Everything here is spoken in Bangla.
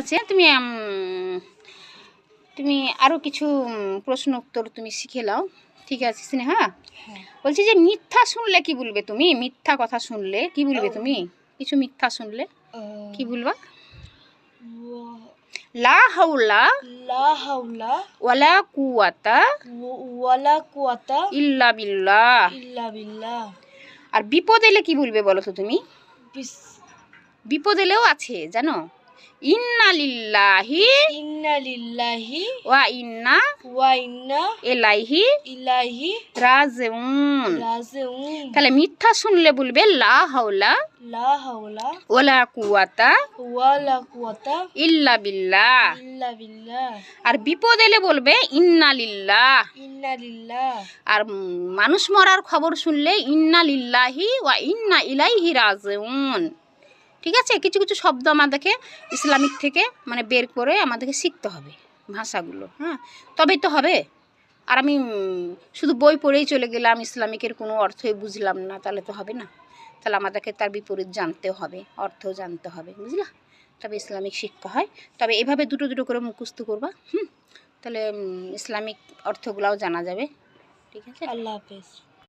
আছে তুমি আরও কিছু প্রশ্ন উত্তর তুমি শিখে নাও, ঠিক আছে স্নেহা? বলছি যে মিথ্যা শুনলে কি বলবে তুমি? মিথ্যা কথা শুনলে কি বলবে তুমি? কিছু মিথ্যা শুনলে কি বলবা? লা হাওলা ওয়ালা কুওয়াতা ইল্লা বিল্লাহ। আর বিপদ এলে কি বলবে বলো তো তুমি? বিপদ এলেও আছে জানো, ইন্না লিল্লাহি ওয়া ইন্না ইলাইহি রাজিউন। তাহলে মিথ্যা শুনলে বলবে লা হাওলা ওয়ালা কুওয়াতা ইল্লা বিল্লাহ। আর বিপদ এলে বলবে ইন্না লিল্লাহ। আর মানুষ মরার খবর শুনলে ইন্না লিল্লাহি ওয়া ইন্না ইলাইহি রাজিউন। ঠিক আছে, কিছু কিছু শব্দ আমাদেরকে ইসলামিক থেকে মানে বের করে আমাদেরকে শিখতে হবে ভাষাগুলো, হ্যাঁ, তবেই তো হবে। আর আমি শুধু বই পড়েই চলে গেলাম, ইসলামিকের কোনো অর্থই বুঝলাম না, তাহলে তো হবে না। তাহলে আমাদেরকে তার বিপরীত জানতেও হবে, অর্থও জানতে হবে, বুঝলা? তবে ইসলামিক শিক্ষা হয়। তবে এভাবে দুটো দুটো করে মুখস্থ করবা, তাহলে ইসলামিক অর্থগুলোও জানা যাবে। ঠিক আছে, আল্লাহ হাফেজ।